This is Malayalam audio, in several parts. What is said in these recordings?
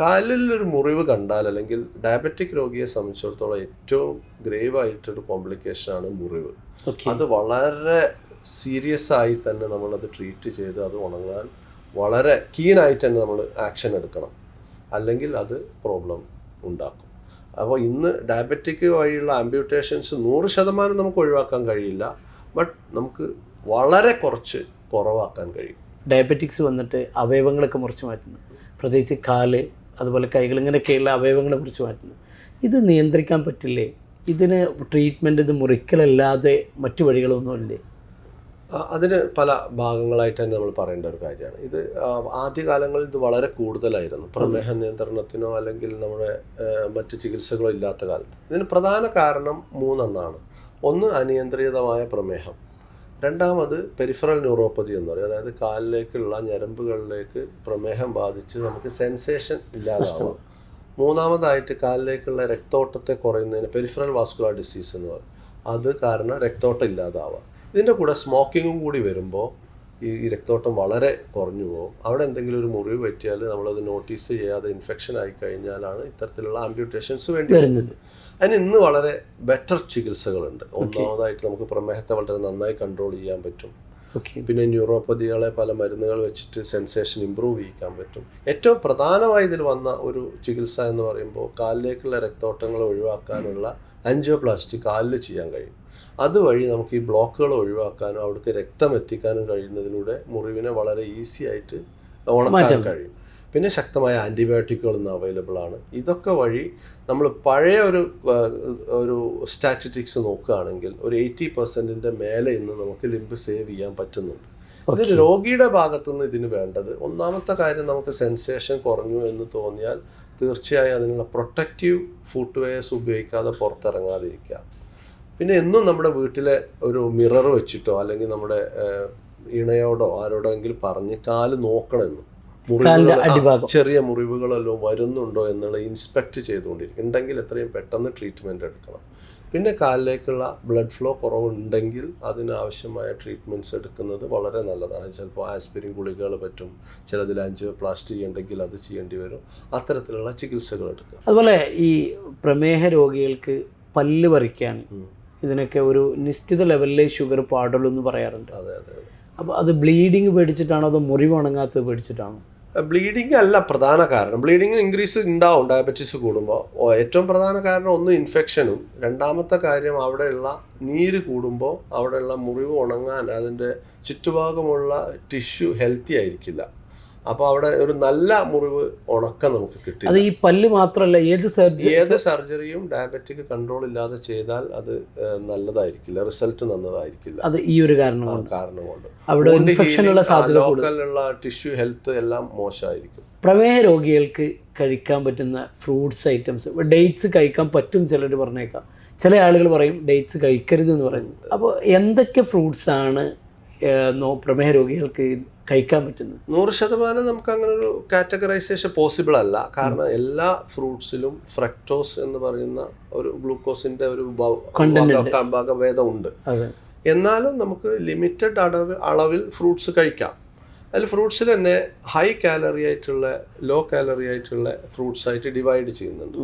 കാലിലൊരു മുറിവ് കണ്ടാൽ അല്ലെങ്കിൽ ഡയബറ്റിക് രോഗിയെ സംബന്ധിച്ചിടത്തോളം ഏറ്റവും ഗ്രേവ് ആയിട്ടൊരു കോംപ്ലിക്കേഷനാണ് മുറിവ്. അത് വളരെ സീരിയസ് ആയി തന്നെ നമ്മളത് ട്രീറ്റ് ചെയ്ത് അത് ഉണങ്ങാൻ വളരെ കീനായിട്ട് തന്നെ നമ്മൾ ആക്ഷൻ എടുക്കണം, അല്ലെങ്കിൽ അത് പ്രോബ്ലം ഉണ്ടാക്കും. അപ്പോൾ ഇന്ന് ഡയബറ്റിക് വഴിയുള്ള ആംബ്യൂട്ടേഷൻസ് 100% നമുക്ക് ഒഴിവാക്കാൻ കഴിയില്ല, ബട്ട് നമുക്ക് വളരെ കുറവാക്കാൻ കഴിയും. ഡയബറ്റിക്സ് വന്നിട്ട് അവയവങ്ങളൊക്കെ മുറിച്ച് മാറ്റുന്നു, പ്രത്യേകിച്ച് കാല് അതുപോലെ കൈകൾ, ഇങ്ങനെയൊക്കെയുള്ള അവയവങ്ങളെ മുറിച്ച് മാറ്റുന്നു. ഇത് നിയന്ത്രിക്കാൻ പറ്റില്ലേ? ഇതിന് ട്രീറ്റ്മെൻറ്റ് ഇത് മുറിക്കലല്ലാതെ മറ്റു വഴികളൊന്നുമില്ലേ? അതിന് പല ഭാഗങ്ങളായിട്ട് തന്നെ നമ്മൾ പറയേണ്ട ഒരു കാര്യമാണ്. ഇത് ആദ്യകാലങ്ങളിൽ ഇത് വളരെ കൂടുതലായിരുന്നു, പ്രമേഹ നിയന്ത്രണത്തിനോ അല്ലെങ്കിൽ നമ്മുടെ മറ്റ് ചികിത്സകളോ ഇല്ലാത്ത കാലത്ത്. ഇതിന് പ്രധാന കാരണം 3 എണ്ണമാണ്. ഒന്ന്, അനിയന്ത്രിതമായ പ്രമേഹം. രണ്ടാമത് പെരിഫറൽ ന്യൂറോപ്പതി എന്ന് പറയും, അതായത് കാലിലേക്കുള്ള ഞരമ്പുകളിലേക്ക് പ്രമേഹം ബാധിച്ച് നമുക്ക് സെൻസേഷൻ ഇല്ലാതാവും. മൂന്നാമതായിട്ട് കാലിലേക്കുള്ള രക്തോട്ടത്തെ കുറയുന്നതിന് പെരിഫറൽ വാസ്കുലർ ഡിസീസ് എന്ന് പറയും, അത് കാരണം രക്തോട്ടം ഇല്ലാതാവുക. ഇതിൻ്റെ കൂടെ സ്മോക്കിങ്ങും കൂടി വരുമ്പോൾ ഈ രക്തോട്ടം വളരെ കുറഞ്ഞു പോകും. അവിടെ എന്തെങ്കിലും ഒരു മുറിവ് പറ്റിയാൽ നമ്മളത് നോട്ടീസ് ചെയ്യാതെ ഇൻഫെക്ഷൻ ആയി കഴിഞ്ഞാലാണ് ഇത്തരത്തിലുള്ള ആംബ്യൂട്ടേഷൻസ് വേണ്ടി വരുന്നത്. അതിന് ഇന്ന് വളരെ ബെറ്റർ ചികിത്സകളുണ്ട്. ഒന്നാമതായിട്ട് നമുക്ക് പ്രമേഹത്തെ വളരെ നന്നായി കൺട്രോൾ ചെയ്യാൻ പറ്റും. പിന്നെ ന്യൂറോപ്പതികളെ പല മരുന്നുകൾ വെച്ചിട്ട് സെൻസേഷൻ ഇമ്പ്രൂവ് ചെയ്യിക്കാൻ പറ്റും. ഏറ്റവും പ്രധാനമായി ഇതിൽ വന്ന ഒരു ചികിത്സ എന്ന് പറയുമ്പോൾ കാലിലേക്കുള്ള രക്തോട്ടങ്ങൾ ഒഴിവാക്കാനുള്ള ആൻജിയോപ്ലാസ്റ്റി കാലിൽ ചെയ്യാൻ കഴിയും. അതുവഴി നമുക്ക് ഈ ബ്ലോക്കുകൾ ഒഴിവാക്കാനും അവിടേക്ക് രക്തം എത്തിക്കാനും കഴിയുന്നതിലൂടെ മുറിവിനെ വളരെ ഈസി ആയിട്ട് ഉണക്കാൻ കഴിയും. പിന്നെ ശക്തമായ ആൻറ്റിബയോട്ടിക്കുകൾ ഇന്ന് അവൈലബിൾ ആണ്. ഇതൊക്കെ വഴി നമ്മൾ പഴയ ഒരു സ്റ്റാറ്റിസ്റ്റിക്സ് നോക്കുകയാണെങ്കിൽ ഒരു 80% മേലെ ഇന്ന് നമുക്ക് ലിംബ് സേവ് ചെയ്യാൻ പറ്റുന്നുണ്ട്. ഇത് രോഗിയുടെ ഭാഗത്തുനിന്ന് ഇതിന് വേണ്ടത്, ഒന്നാമത്തെ കാര്യം, നമുക്ക് സെൻസേഷൻ കുറഞ്ഞു എന്ന് തോന്നിയാൽ തീർച്ചയായും അതിനുള്ള പ്രൊട്ടക്റ്റീവ് ഫുട്വെയർസ് ഉപയോഗിക്കാതെ പുറത്തിറങ്ങാതിരിക്കുക. പിന്നെ എന്നും നമ്മുടെ വീട്ടിലെ ഒരു മിറർ വെച്ചിട്ടോ അല്ലെങ്കിൽ നമ്മുടെ ഇണയോടോ ആരോടെങ്കിലും പറഞ്ഞ് കാല് നോക്കണമെന്നും, ചെറിയ മുറിവുകളെല്ലാം വരുന്നുണ്ടോ എന്നുള്ള ഇൻസ്പെക്ട് ചെയ്തുകൊണ്ടിരിക്കും. ഉണ്ടെങ്കിൽ എത്രയും പെട്ടെന്ന് ട്രീറ്റ്മെൻറ്റ് എടുക്കണം. പിന്നെ കാലിലേക്കുള്ള ബ്ലഡ് ഫ്ലോ കുറവുണ്ടെങ്കിൽ അതിനാവശ്യമായ ട്രീറ്റ്മെൻറ്റ്സ് എടുക്കുന്നത് വളരെ നല്ലതാണ്. ചിലപ്പോൾ ആസ്പിരിൻ ഗുളികകൾ പറ്റും, ചിലതിൽ ആൻജിയോപ്ലാസ്റ്റി ചെയ്യണമെങ്കിൽ അത് ചെയ്യേണ്ടി വരും. അത്തരത്തിലുള്ള ചികിത്സകൾ എടുക്കുക. അതുപോലെ ഈ പ്രമേഹ രോഗികൾക്ക് പല്ല് പറിക്കാൻ ഇതിനൊക്കെ ഒരു നിശ്ചിത ലെവലിലെ ഷുഗർ പാടുള്ളൂ എന്ന് പറയാറുണ്ട്. അതെ അതെ. അപ്പോൾ അത് ബ്ലീഡിങ് പേടിച്ചിട്ടാണോ അതോ മുറിവ് ഉണങ്ങാത്തത് പേടിച്ചിട്ടാണോ? ബ്ലീഡിങ് അല്ല പ്രധാന കാരണം. ബ്ലീഡിങ് ഇൻക്രീസ് ഉണ്ടാവും ഡയബറ്റീസ് കൂടുമ്പോൾ. ഏറ്റവും പ്രധാന കാരണം ഒന്ന് ഇൻഫെക്ഷനും, രണ്ടാമത്തെ കാര്യം അവിടെയുള്ള നീര് കൂടുമ്പോൾ അവിടെയുള്ള മുറിവ് ഉണങ്ങാൻ അതിൻ്റെ ചുറ്റുഭാഗമുള്ള ടിഷ്യൂ ഹെൽത്തി ആയിരിക്കില്ല. അപ്പോൾ അവിടെ ഒരു നല്ല മുറിവ് ഉണക്കം നമുക്ക് കിട്ടും. അത് ഈ പല്ല് മാത്രമല്ല, ഏത് സർജറിയും ഡയബറ്റിക് കൺട്രോൾ ഇല്ലാതെ ചെയ്താൽ അത് നല്ലതായിരിക്കില്ല, റിസൾട്ട് നല്ലതായിരിക്കില്ല. അത് ഈ ഒരു കാരണം കൊണ്ട് അവിടെ ഇൻഫെക്ഷനുള്ള സാധ്യത, ലോക്കലുള്ള ടിഷ്യൂ ഹെൽത്ത് എല്ലാം മോശമായിരിക്കും. പ്രമേഹ രോഗികൾക്ക് കഴിക്കാൻ പറ്റുന്ന ഫ്രൂട്ട്സ് ഐറ്റംസ്, ഡേറ്റ്സ് കഴിക്കാൻ പറ്റും ചിലർ പറഞ്ഞേക്കാം, ചില ആളുകൾ പറയും ഡേറ്റ്സ് കഴിക്കരുത് എന്ന് പറയുന്നത്. അപ്പോൾ എന്തൊക്കെ ഫ്രൂട്ട്സാണ് പ്രമേഹ രോഗികൾക്ക് കഴിക്കാൻ പറ്റുന്നത്? 100% നമുക്ക് അങ്ങനെ ഒരു കാറ്റഗറൈസേഷൻ പോസിബിൾ അല്ല. കാരണം എല്ലാ ഫ്രൂട്ട്സിലും ഫ്രക്ടോസ് എന്ന് പറയുന്ന ഒരു ഗ്ലൂക്കോസിന്റെ ഒരു വകഭേദം ഉണ്ട്. എന്നാലും നമുക്ക് ലിമിറ്റഡ് അളവിൽ ഫ്രൂട്ട്സ് കഴിക്കാം. അതിൽ ഫ്രൂട്ട്സിൽ തന്നെ ഹൈ കാലറി ആയിട്ടുള്ള, ലോ കാലറി ആയിട്ടുള്ള ഫ്രൂട്ട്സ് ആയിട്ട് ഡിവൈഡ് ചെയ്യുന്നുണ്ട്.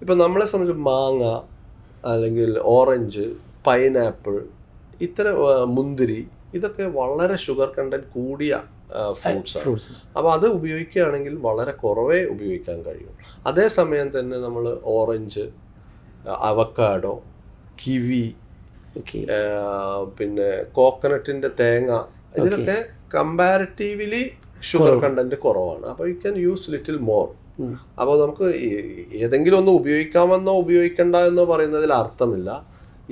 ഇപ്പം നമ്മളെ സംബന്ധിച്ച് മാങ്ങ അല്ലെങ്കിൽ ഓറഞ്ച്, പൈനാപ്പിൾ, ഇത്തരം മുന്തിരി, ഇതൊക്കെ വളരെ ഷുഗർ കണ്ടന്റ് കൂടിയ ഫ്രൂട്ട്സാണ്. അപ്പോൾ അത് ഉപയോഗിക്കുകയാണെങ്കിൽ വളരെ കുറവേ ഉപയോഗിക്കാൻ കഴിയും. അതേസമയം തന്നെ നമ്മൾ ഓറഞ്ച്, അവക്കാഡോ, കിവി, പിന്നെ കോക്കനട്ടിൻ്റെ തേങ്ങ, ഇതിലൊക്കെ കമ്പാരിറ്റീവ്ലി ഷുഗർ കണ്ടന്റ് കുറവാണ്. അപ്പോൾ you can use little more. അപ്പോൾ നമുക്ക് ഏതെങ്കിലും ഒന്ന് ഉപയോഗിക്കാമെന്നോ ഉപയോഗിക്കണ്ട എന്നോ പറയുന്നതിൽ അർത്ഥമില്ല.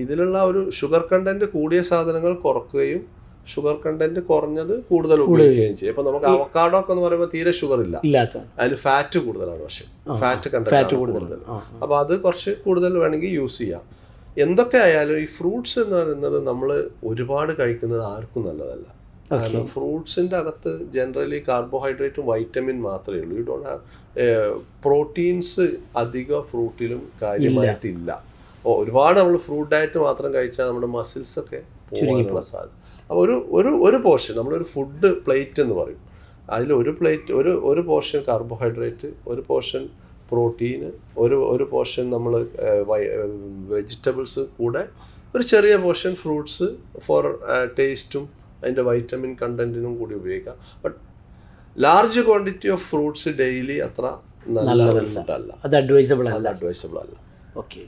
ഇതിലുള്ള ഒരു ഷുഗർ കണ്ടന്റ് കൂടിയ സാധനങ്ങൾ കുറക്കുകയും ഷുഗർ കണ്ടന്റ് കുറഞ്ഞത് കൂടുതൽ ഉപയോഗിക്കുകയും ചെയ്യും. ഇപ്പൊ നമുക്ക് അവക്കാഡോ ഒക്കെ എന്ന് പറയുമ്പോൾ തീരെ ഷുഗർ ഇല്ല, അതിൽ ഫാറ്റ് കൂടുതലാണ്, പക്ഷെ ഫാറ്റ് കണ്ടന്റ് കൂടുതൽ. അപ്പൊ അത് കുറച്ച് കൂടുതൽ വേണമെങ്കിൽ യൂസ് ചെയ്യാം. എന്തൊക്കെ ആയാലും ഈ ഫ്രൂട്ട്സ് എന്ന് പറയുന്നത് നമ്മൾ ഒരുപാട് കഴിക്കുന്നത് ആർക്കും നല്ലതല്ല. കാരണം ഫ്രൂട്ട്സിന്റെ അകത്ത് ജനറലി കാർബോഹൈഡ്രേറ്റും വൈറ്റമിൻ മാത്രമേ ഉള്ളൂ. യു ഡോണ്ട് ഹാവ് പ്രോട്ടീൻസ് അധികം ഫ്രൂട്ടിലും കാര്യമായിട്ടില്ല. ഒരുപാട് നമ്മൾ ഫ്രൂട്ട് ഡയറ്റ് മാത്രം കഴിച്ചാൽ നമ്മുടെ മസിൽസ് ഒക്കെ പോകാനുള്ള സാധ്യത. അപ്പോൾ ഒരു പോർഷൻ, നമ്മളൊരു ഫുഡ് പ്ലേറ്റ് എന്ന് പറയും, അതിൽ ഒരു പ്ലേറ്റ് ഒരു പോർഷൻ കാർബോഹൈഡ്രേറ്റ്, ഒരു പോർഷൻ പ്രോട്ടീന്, ഒരു പോർഷൻ നമ്മൾ വെജിറ്റബിൾസ് കൂടെ ഒരു ചെറിയ പോർഷൻ ഫ്രൂട്ട്സ് ഫോർ ടേസ്റ്റും അതിൻ്റെ വൈറ്റമിൻ കണ്ടന്റിനും കൂടി ഉപയോഗിക്കാം. But large quantity of fruits daily അത്ര നല്ല ഫുഡല്ല, അത് അഡ്വൈസബിൾ അല്ല. അഡ്വൈസബിൾ അല്ല. ഓക്കെ.